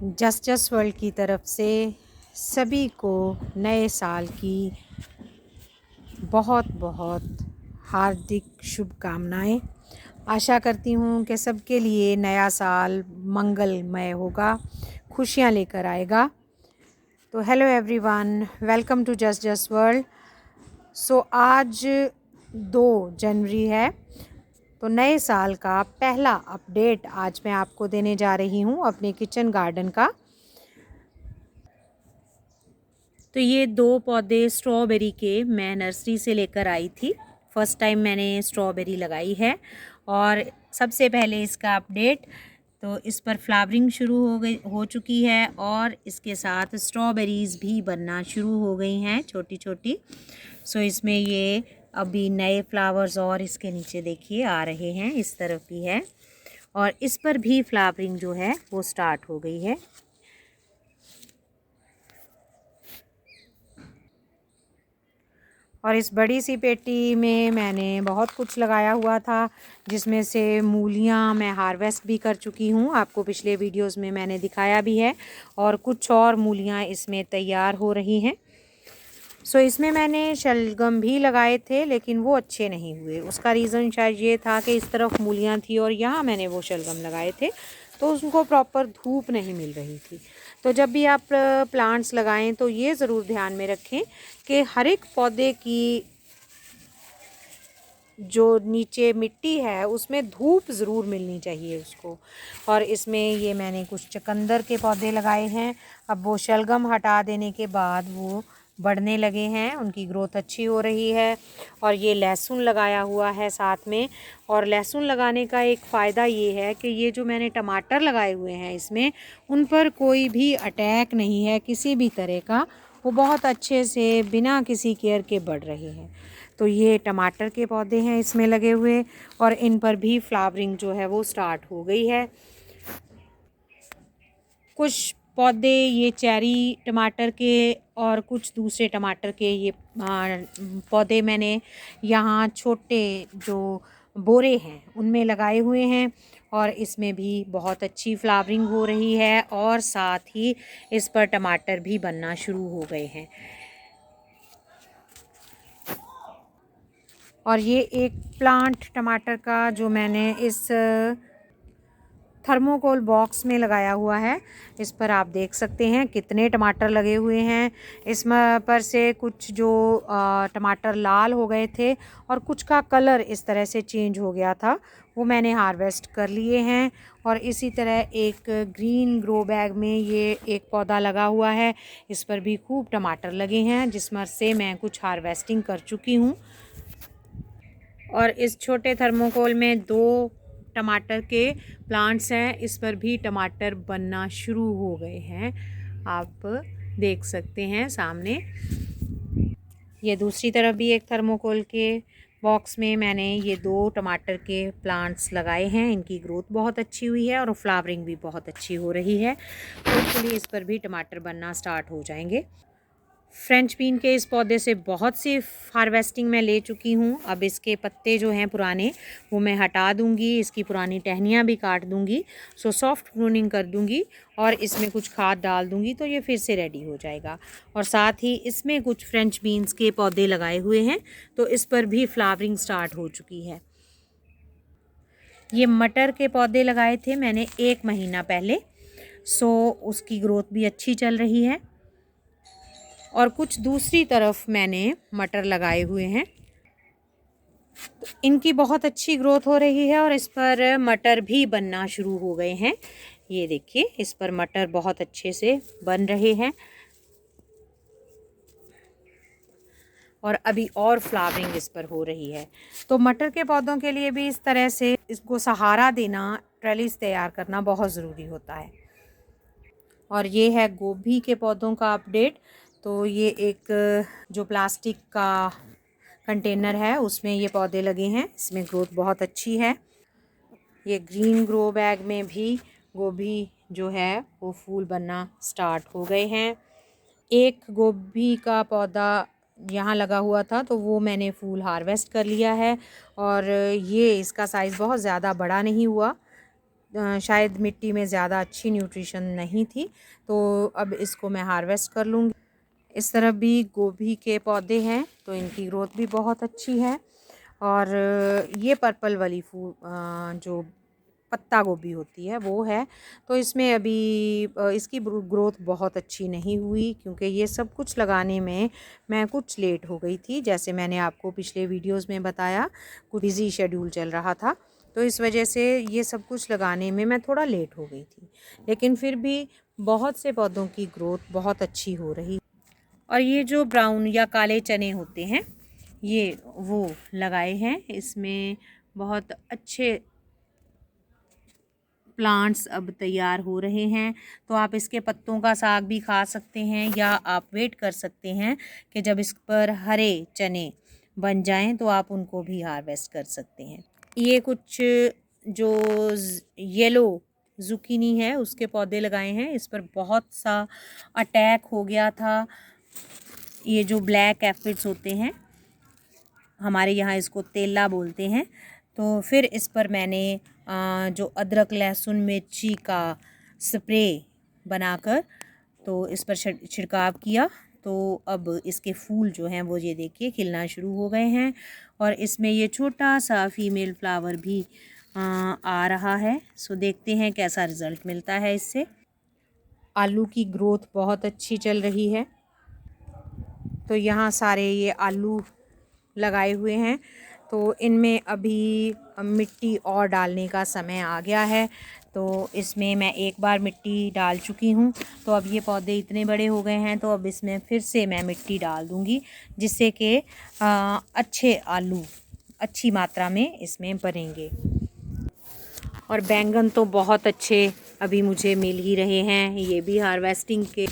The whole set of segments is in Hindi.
जस्ट वर्ल्ड की तरफ से सभी को नए साल की बहुत बहुत हार्दिक शुभकामनाएं। आशा करती हूँ कि सबके लिए नया साल मंगलमय होगा, खुशियाँ लेकर आएगा। तो hello everyone, welcome to just world. आज 2 जनवरी है, तो नए साल का पहला अपडेट आज मैं आपको देने जा रही हूँ अपने किचन गार्डन का। तो ये 2 पौधे स्ट्रॉबेरी के मैं नर्सरी से लेकर आई थी। फर्स्ट टाइम मैंने स्ट्रॉबेरी लगाई है और सबसे पहले इसका अपडेट, तो इस पर फ्लावरिंग शुरू हो चुकी है और इसके साथ स्ट्रॉबेरीज़ भी बनना शुरू हो गई हैं छोटी छोटी। इसमें ये अभी नए फ्लावर्स और इसके नीचे देखिए आ रहे हैं, इस तरफ भी है और इस पर भी फ्लावरिंग जो है वो स्टार्ट हो गई है। और इस बड़ी सी पेटी में मैंने बहुत कुछ लगाया हुआ था, जिसमें से मूलियाँ मैं हार्वेस्ट भी कर चुकी हूँ, आपको पिछले वीडियोस में मैंने दिखाया भी है। और कुछ और मूलियाँ इसमें तैयार हो रही हैं। इसमें मैंने शलगम भी लगाए थे, लेकिन वो अच्छे नहीं हुए। उसका रीज़न शायद ये था कि इस तरफ मूलियाँ थी और यहाँ मैंने वो शलगम लगाए थे, तो उनको प्रॉपर धूप नहीं मिल रही थी। तो जब भी आप प्लांट्स लगाएं तो ये ज़रूर ध्यान में रखें कि हर एक पौधे की जो नीचे मिट्टी है उसमें धूप ज़रूर मिलनी चाहिए उसको। और इसमें ये मैंने कुछ चुकंदर के पौधे लगाए हैं। अब वो शलगम हटा देने के बाद वो बढ़ने लगे हैं, उनकी ग्रोथ अच्छी हो रही है। और ये लहसुन लगाया हुआ है साथ में। और लहसुन लगाने का एक फ़ायदा ये है कि ये जो मैंने टमाटर लगाए हुए हैं इसमें उन पर कोई भी अटैक नहीं है किसी भी तरह का। वो बहुत अच्छे से बिना किसी केयर के बढ़ रहे हैं। तो ये टमाटर के पौधे हैं इसमें लगे हुए और इन पर भी फ्लावरिंग जो है वो स्टार्ट हो गई है। कुछ पौधे ये चेरी टमाटर के और कुछ दूसरे टमाटर के ये पौधे मैंने यहाँ छोटे जो बोरे हैं उनमें लगाए हुए हैं और इसमें भी बहुत अच्छी फ्लावरिंग हो रही है और साथ ही इस पर टमाटर भी बनना शुरू हो गए हैं। और ये एक प्लांट टमाटर का जो मैंने इस थर्मोकोल बॉक्स में लगाया हुआ है, इस पर आप देख सकते हैं कितने टमाटर लगे हुए हैं। इसमें पर से कुछ जो टमाटर लाल हो गए थे और कुछ का कलर इस तरह से चेंज हो गया था, वो मैंने हार्वेस्ट कर लिए हैं। और इसी तरह एक ग्रीन ग्रो बैग में ये एक पौधा लगा हुआ है, इस पर भी खूब टमाटर लगे हैं, जिसमें से मैं कुछ हार्वेस्टिंग कर चुकी हूँ। और इस छोटे थर्मोकोल में 2 टमाटर के प्लांट्स हैं, इस पर भी टमाटर बनना शुरू हो गए हैं, आप देख सकते हैं सामने। ये दूसरी तरफ भी एक थर्मोकोल के बॉक्स में मैंने ये 2 टमाटर के प्लांट्स लगाए हैं। इनकी ग्रोथ बहुत अच्छी हुई है और फ्लावरिंग भी बहुत अच्छी हो रही है। होपफुली इस पर भी टमाटर बनना स्टार्ट हो जाएंगे। फ्रेंच बीन के इस पौधे से बहुत सी हार्वेस्टिंग मैं ले चुकी हूँ। अब इसके पत्ते जो हैं पुराने वो मैं हटा दूँगी, इसकी पुरानी टहनियाँ भी काट दूँगी, सॉफ्ट प्रूनिंग कर दूँगी और इसमें कुछ खाद डाल दूँगी तो ये फिर से रेडी हो जाएगा। और साथ ही इसमें कुछ फ्रेंच बीन्स के पौधे लगाए हुए हैं, तो इस पर भी फ्लावरिंग स्टार्ट हो चुकी है। ये मटर के पौधे लगाए थे मैंने 1 महीना पहले, उसकी ग्रोथ भी अच्छी चल रही है। और कुछ दूसरी तरफ मैंने मटर लगाए हुए हैं, तो इनकी बहुत अच्छी ग्रोथ हो रही है और इस पर मटर भी बनना शुरू हो गए हैं। ये देखिए, इस पर मटर बहुत अच्छे से बन रहे हैं और अभी और फ्लावरिंग इस पर हो रही है। तो मटर के पौधों के लिए भी इस तरह से इसको सहारा देना, ट्रेलिस तैयार करना बहुत ज़रूरी होता है। और ये है गोभी के पौधों का अपडेट। तो ये एक जो प्लास्टिक का कंटेनर है उसमें ये पौधे लगे हैं, इसमें ग्रोथ बहुत अच्छी है। ये ग्रीन ग्रो बैग में भी गोभी जो है वो फूल बनना स्टार्ट हो गए हैं। एक गोभी का पौधा यहाँ लगा हुआ था तो वो मैंने फूल हार्वेस्ट कर लिया है और ये इसका साइज़ बहुत ज़्यादा बड़ा नहीं हुआ, शायद मिट्टी में ज़्यादा अच्छी न्यूट्रिशन नहीं थी, तो अब इसको मैं हार्वेस्ट कर लूँगी। इस तरफ भी गोभी के पौधे हैं, तो इनकी ग्रोथ भी बहुत अच्छी है। और ये पर्पल वाली जो पत्ता गोभी होती है वो है, तो इसमें अभी इसकी ग्रोथ बहुत अच्छी नहीं हुई, क्योंकि ये सब कुछ लगाने में मैं कुछ लेट हो गई थी। जैसे मैंने आपको पिछले वीडियोस में बताया, कुछ बिज़ी शेड्यूल चल रहा था, तो इस वजह से ये सब कुछ लगाने में मैं थोड़ा लेट हो गई थी। लेकिन फिर भी बहुत से पौधों की ग्रोथ बहुत अच्छी हो रही। और ये जो ब्राउन या काले चने होते हैं, ये वो लगाए हैं। इसमें बहुत अच्छे प्लांट्स अब तैयार हो रहे हैं, तो आप इसके पत्तों का साग भी खा सकते हैं, या आप वेट कर सकते हैं कि जब इस पर हरे चने बन जाएं तो आप उनको भी हार्वेस्ट कर सकते हैं। ये कुछ जो येलो जुकीनी है उसके पौधे लगाए हैं। इस पर बहुत सा अटैक हो गया था। ये जो ब्लैक एफिड्स होते हैं, हमारे यहाँ इसको तेला बोलते हैं। तो फिर इस पर मैंने जो अदरक लहसुन मिर्ची का स्प्रे बनाकर तो इस पर छिड़काव किया, तो अब इसके फूल जो हैं वो ये देखिए खिलना शुरू हो गए हैं। और इसमें ये छोटा सा फीमेल फ्लावर भी आ रहा है। सो देखते हैं कैसा रिज़ल्ट मिलता है इससे। आलू की ग्रोथ बहुत अच्छी चल रही है, तो यहाँ सारे ये आलू लगाए हुए हैं, तो इनमें अभी मिट्टी और डालने का समय आ गया है। तो इसमें मैं एक बार मिट्टी डाल चुकी हूँ, तो अब ये पौधे इतने बड़े हो गए हैं, तो अब इसमें फिर से मैं मिट्टी डाल दूँगी, जिससे कि अच्छे आलू अच्छी मात्रा में इसमें बनेंगे। और बैंगन तो बहुत अच्छे अभी मुझे मिल ही रहे हैं, ये भी हार्वेस्टिंग के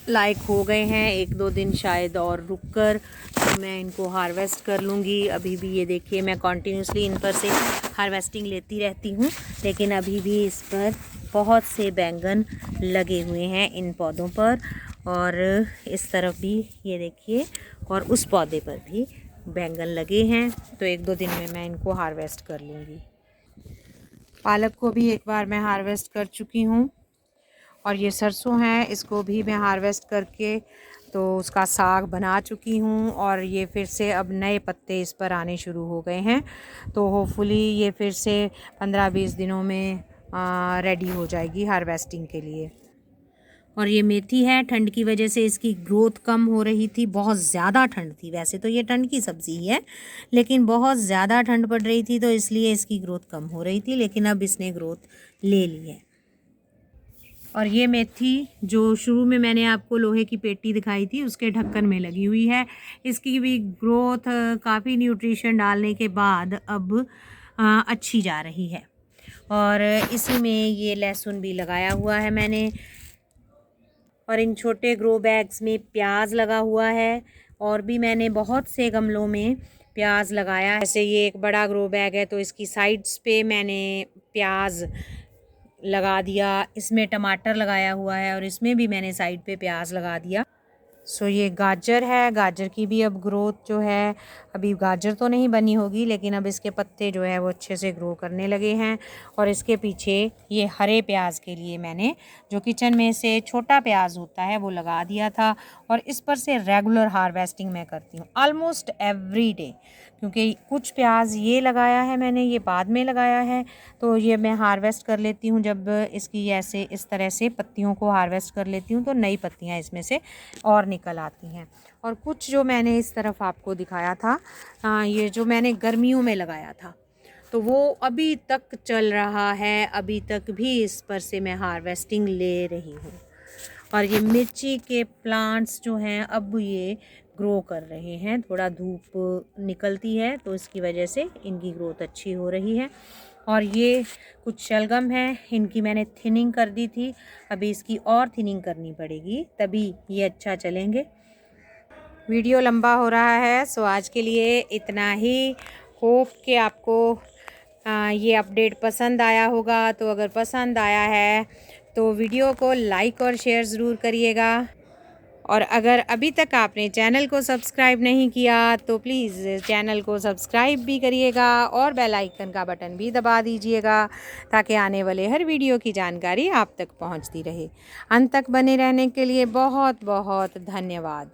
लायक हो गए हैं। 1-2 दिन शायद और रुककर तो मैं इनको हार्वेस्ट कर लूँगी। अभी भी ये देखिए मैं कॉन्टीन्यूसली इन पर से हार्वेस्टिंग लेती रहती हूँ, लेकिन अभी भी इस पर बहुत से बैंगन लगे हुए हैं इन पौधों पर। और इस तरफ भी ये देखिए, और उस पौधे पर भी बैंगन लगे हैं, तो 1-2 दिन में मैं इनको हार्वेस्ट कर लूँगी। पालक को भी एक बार मैं हार्वेस्ट कर चुकी हूँ, और ये सरसों है, इसको भी मैं हार्वेस्ट करके तो उसका साग बना चुकी हूँ। और ये फिर से अब नए पत्ते इस पर आने शुरू हो गए हैं, तो होपफुली ये फिर से 15-20 दिनों में रेडी हो जाएगी हार्वेस्टिंग के लिए। और ये मेथी है, ठंड की वजह से इसकी ग्रोथ कम हो रही थी, बहुत ज़्यादा ठंड थी। वैसे तो ये ठंड की सब्ज़ी है, लेकिन बहुत ज़्यादा ठंड पड़ रही थी, तो इसलिए इसकी ग्रोथ कम हो रही थी, लेकिन अब इसने ग्रोथ ले ली है। और ये मेथी जो शुरू में मैंने आपको लोहे की पेटी दिखाई थी, उसके ढक्कन में लगी हुई है। इसकी भी ग्रोथ काफ़ी न्यूट्रिशन डालने के बाद अब अच्छी जा रही है। और इसी में ये लहसुन भी लगाया हुआ है मैंने। और इन छोटे ग्रो बैग्स में प्याज लगा हुआ है, और भी मैंने बहुत से गमलों में प्याज लगाया। जैसे ये एक बड़ा ग्रो बैग है, तो इसकी साइड्स पे मैंने प्याज लगा दिया। इसमें टमाटर लगाया हुआ है, और इसमें भी मैंने साइड पे प्याज लगा दिया। सो ये गाजर है, गाजर की भी अब ग्रोथ जो है, अभी गाजर तो नहीं बनी होगी, लेकिन अब इसके पत्ते जो है वो अच्छे से ग्रो करने लगे हैं। और इसके पीछे ये हरे प्याज के लिए मैंने जो किचन में से छोटा प्याज होता है वो लगा दिया था। और इस पर से रेगुलर हार्वेस्टिंग मैं करती हूँ ऑलमोस्ट एवरी डे, क्योंकि कुछ प्याज ये लगाया है मैंने, ये बाद में लगाया है, तो ये मैं हार्वेस्ट कर लेती हूँ। जब इसकी ऐसे इस तरह से पत्तियों को हार्वेस्ट कर लेती हूँ, तो नई पत्तियाँ इसमें से और निकल आती हैं। और कुछ जो मैंने इस तरफ आपको दिखाया था, ये जो मैंने गर्मियों में लगाया था, तो वो अभी तक चल रहा है, अभी तक भी इस पर से मैं हार्वेस्टिंग ले रही हूँ। और ये मिर्ची के प्लांट्स जो हैं अब ये ग्रो कर रहे हैं, थोड़ा धूप निकलती है तो इसकी वजह से इनकी ग्रोथ अच्छी हो रही है। और ये कुछ शलगम है, इनकी मैंने थिनिंग कर दी थी, अभी इसकी और थिनिंग करनी पड़ेगी, तभी ये अच्छा चलेंगे। वीडियो लंबा हो रहा है, सो आज के लिए इतना ही। होप कि आपको ये अपडेट पसंद आया होगा। तो अगर पसंद आया है तो वीडियो को लाइक और शेयर ज़रूर करिएगा। और अगर अभी तक आपने चैनल को सब्सक्राइब नहीं किया तो प्लीज़ चैनल को सब्सक्राइब भी करिएगा और बेल आइकन का बटन भी दबा दीजिएगा ताकि आने वाले हर वीडियो की जानकारी आप तक पहुंचती रहे। अंत तक बने रहने के लिए बहुत बहुत धन्यवाद।